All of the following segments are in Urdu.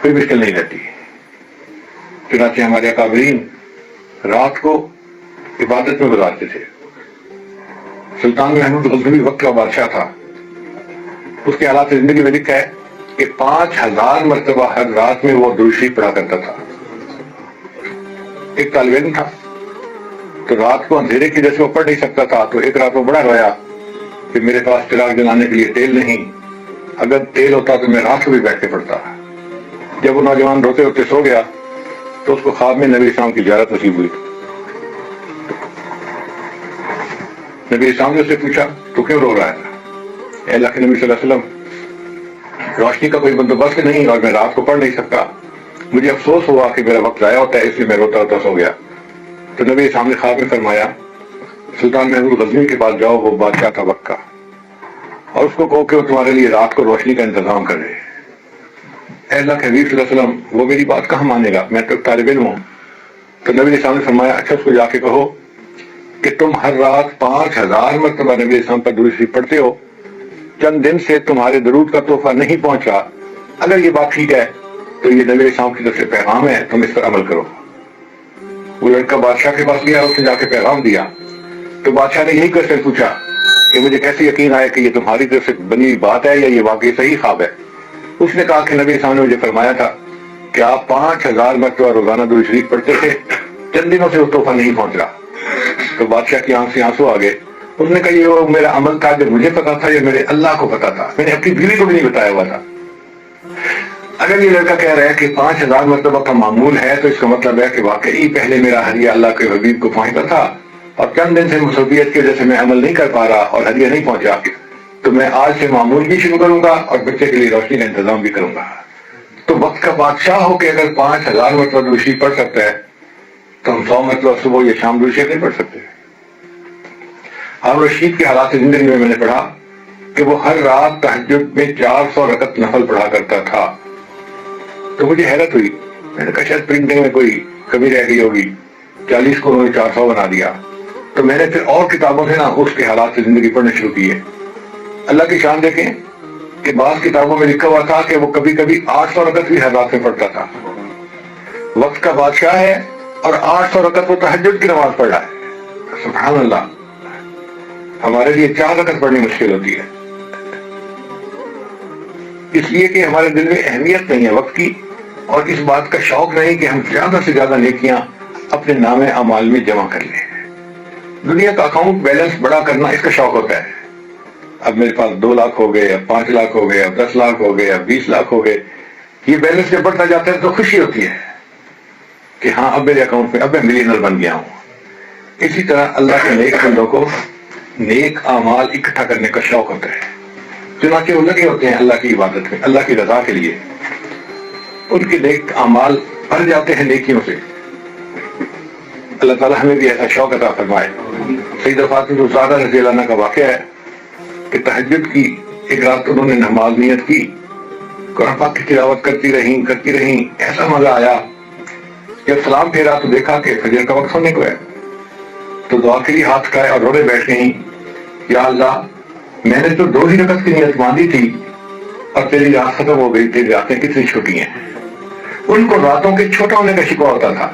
کوئی مشکل نہیں رہتی. چنانچہ ہمارے اکابرین رات کو عبادت میں گزارتے تھے. سلطان محمود غزنوی وقت کا بادشاہ تھا. اس کے حالات زندگی میں لکھا ہے کہ 5000 مرتبہ ہر رات میں وہ درود شریف پڑھا کرتا تھا. ایک طالب علم تھا تو رات کو اندھیرے کی وجہ سے وہ پڑھ نہیں سکتا تھا. تو ایک رات وہ بڑا رویا کہ میرے پاس چراغ جلانے کے لیے تیل نہیں، اگر تیل ہوتا تو میں رات کو بھی بیٹھ کے پڑھتا. جب وہ نوجوان روتے روتے سو گیا تو اس کو خواب میں نبی اسلام کی زیارت نصیب ہوئی. نبی اسلام نے اس سے پوچھا تو کیوں رو رہا ہے؟ اے اللہ کے نبی صلی اللہ علیہ وسلم، روشنی کا کوئی بندوبست نہیں اور میں رات کو پڑھ نہیں سکتا. مجھے افسوس ہوا کہ میرا وقت ضائع ہوتا ہے، اس لیے میں روتا روتا سو گیا. تو نبی اسلام نے خواب میں فرمایا سلطان محمود غزنوی کے پاس جاؤ، وہ بادشاہ تھا وقت کا، اور اس کو کہو کہ وہ تمہارے لیے رات کو روشنی کا انتظام کر رہے. اے اللہ کے حبیب صلی اللہ علیہ وسلم، وہ میری بات کہاں مانے گا، میں تو طالب علم ہوں. تو نبی اسلام نے فرمایا اچھا اس کو جا کے کہو کہ تم ہر رات 5000 مرتبہ نبی اسلام پر درود شریف پڑھتے ہو، چند دن سے تمہارے درود کا تحفہ نہیں پہنچا. اگر یہ بات ٹھیک ہے تو یہ نبی اسلام کی طرف سے پیغام ہے، تم اس پر عمل کرو. وہ لڑکا بادشاہ کے پاس گیا، اس نے جا کے پیغام دیا. تو بادشاہ نے یہی کوشچن پوچھا کہ مجھے کیسے یقین آئے کہ یہ تمہاری طرف سے بنی ہوئی بات ہے یا یہ واقعی صحیح خواب ہے؟ اس نے کہا کہ نبی اسلام نے مجھے فرمایا تھا کہ آپ 5000 مرتبہ روزانہ درود شریف پڑھتے تھے، چند دنوں سے وہ تحفہ نہیں پہنچ رہا. تو بادشاہ کی آنکھ سے آنسو آ گئے. اس نے کہا یہ وہ میرا عمل تھا جو مجھے پتا تھا یا میرے اللہ کو پتا تھا، میں نے اپنی بیوی کو بھی نہیں بتایا ہوا تھا. اگر یہ لڑکا کہہ رہا ہے کہ 5000 مرتبہ کا معمول ہے تو اس کا مطلب ہے کہ واقعی پہلے میرا ہدیہ اللہ کے حبیب کو پہنچتا تھا اور چند دن سے مصروفیت کی وجہ سے میں عمل نہیں کر پا رہا اور ہدیہ نہیں پہنچا. تو میں آج سے معمول بھی شروع کروں گا اور بچے کے لیے روشنی کا انتظام بھی کروں گا. تو وقت کا بادشاہ ہو کے اگر 5000 مرتبہ درود شریف پڑھ سکتا ہے تو ہم 100 مرتبہ صبح یا شام درود شریف نہیں پڑھ سکتے. ہارون رشید کے حالات زندگی میں نے پڑھا کہ وہ ہر رات تہجد میں 400 رکعت نفل پڑھا کرتا تھا. تو مجھے حیرت ہوئی، میں نے کہا شاید پرنٹنگ میں کوئی کمی رہ گئی ہوگی، 40 کو انہوں نے 400 بنا دیا. تو میں نے پھر اور کتابوں سے نا اس کے حالات زندگی پڑھنے شروع کیے. اللہ کی شان دیکھیں کہ بعض کتابوں میں لکھا ہوا تھا کہ وہ کبھی کبھی 800 رکعت بھی ہر رات میں پڑھتا تھا. وقت کا بادشاہ ہے اور 800 رکعت وہ تہجد کی نماز پڑھ رہا ہے. سبحان اللہ. ہمارے لیے 4 رکعت پڑھنی مشکل ہوتی ہے، اس لیے کہ ہمارے دل میں اہمیت نہیں ہے وقت کی اور اس بات کا شوق نہیں کہ ہم زیادہ سے زیادہ نیکیاں اپنے نام اعمال میں جمع کر لیں. دنیا کا اکاؤنٹ بیلنس بڑا کرنا اس کا شوق ہوتا ہے. اب میرے پاس 2 لاکھ ہو گئے، اب 5 لاکھ ہو گئے، اب 10 لاکھ ہو گئے، اب 20 لاکھ ہو گئے. یہ بیلنس جب بڑھتا جاتا ہے تو خوشی ہوتی ہے کہ ہاں اب میرے اکاؤنٹ میں اب میں ملینر بن گیا ہوں. اسی طرح اللہ کے نیک بندوں کو نیک اعمال اکٹھا کرنے کا شوق ہوتا ہے، چنانچہ وہ لگے ہوتے ہیں اللہ کی عبادت میں، اللہ کی رضا کے لیے. ان کے نیک اعمال بھر جاتے ہیں نیکیوں سے. اللہ تعالیٰ ہمیں بھی ایسا شوق عطا فرمائے. سیدہ فاطمہ زہرا رضی اللہ عنہا کا واقعہ ہے کہ تہجد کی ایک رات انہوں نے نماز نیت کی، قرآن پاک کی تلاوت کرتی رہیں. ایسا مزہ آیا جب سلام پھیرا تو دیکھا کہ فجر کا وقت ہونے کو ہے. تو دعا کے لیے ہاتھ اٹھائے اور رونے بیٹھ گئیں، یا اللہ میں نے تو 2 ہی رکعت کی نیت باندھی تھی اور تیری رات ختم ہو گئی، تیری راتیں کتنی چھوٹی ہیں. ان کو راتوں کے چھوٹا ہونے کا شکوہ ہوتا تھا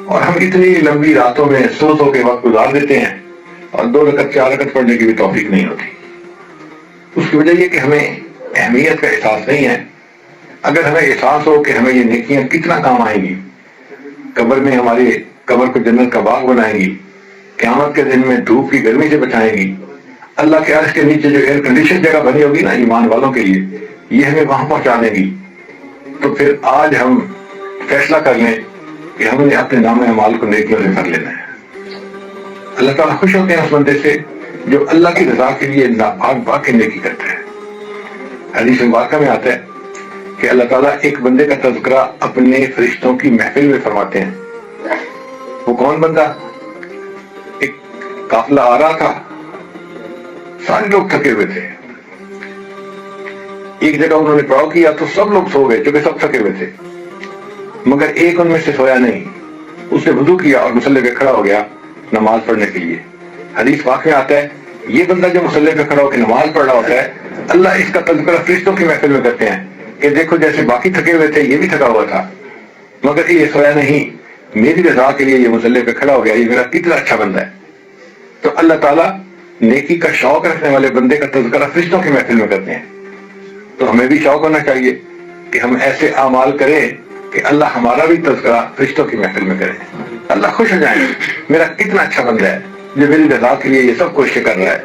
اور ہم اتنی لمبی راتوں میں سو کے وقت گزار دیتے ہیں اور 2 رکعت 4 رکعت پڑھنے کی بھی توفیق نہیں ہوتی. اس کی وجہ یہ کہ ہمیں اہمیت کا احساس نہیں ہے. اگر ہمیں احساس ہو کہ ہمیں یہ نیکیاں کتنا کام آئیں گی، قبر میں ہماری قبر کو جنت کا باغ بنائیں گی، قیامت کے دن میں دھوپ کی گرمی سے بچائیں گی، اللہ کے عرش کے نیچے جو ایئر کنڈیشن جگہ بنی ہوگی نا ایمان والوں کے لیے، یہ ہمیں وہاں پہنچا دیں گی. تو پھر آج ہم فیصلہ کر لیں کہ ہم نے اپنے نام اعمال کو نیکیوں سے بھر لینا ہے. اللہ تعالیٰ خوش ہوتے ہیں اس بندے سے جو اللہ کی رضا کے لیے بھاگ بھاگ کے نیکی کرتا ہے. حدیث مبارکہ میں آتا ہے کہ اللہ تعالیٰ ایک بندے کا تذکرہ اپنے فرشتوں کی محفل میں فرماتے ہیں. وہ کون بندہ؟ ایک قافلہ آ رہا تھا، سارے لوگ تھکے ہوئے تھے. ایک جگہ انہوں نے پڑاؤ کیا تو سب لوگ سو گئے کیونکہ سب تھکے ہوئے تھے، مگر ایک ان میں سے سویا نہیں. اس نے وضو کیا اور مصلی پہ کھڑا ہو گیا نماز پڑھنے کے لیے. حدیث پاک میں آتا ہے یہ بندہ جو مصلی پہ کھڑا ہو کے نماز پڑھ رہا ہوتا ہے، اللہ اس کا تذکرہ فرشتوں کی محفل میں کرتے ہیں کہ دیکھو جیسے باقی تھکے ہوئے تھے یہ بھی تھکا ہوا تھا، مگر یہ سویا نہیں، میری رضا کے لیے یہ مصلی پہ کھڑا ہو گیا، یہ میرا کتنا اچھا بندہ ہے۔ تو اللہ تعالیٰ نیکی کا شوق رکھنے والے بندے کا تذکرہ فرشتوں کی محفل میں کرتے ہیں۔ تو ہمیں بھی شوق ہونا چاہیے کہ ہم ایسے اعمال کریں کہ اللہ ہمارا بھی تذکرہ فرشتوں کی محفل میں کرے، اللہ خوش ہو جائیں، میرا کتنا اچھا بندہ ہے جو میری رضا کے لیے یہ سب کوششیں کر رہا ہے،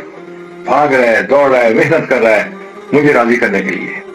بھاگ رہا ہے، دوڑ رہا ہے، محنت کر رہا ہے مجھے راضی کرنے کے لیے۔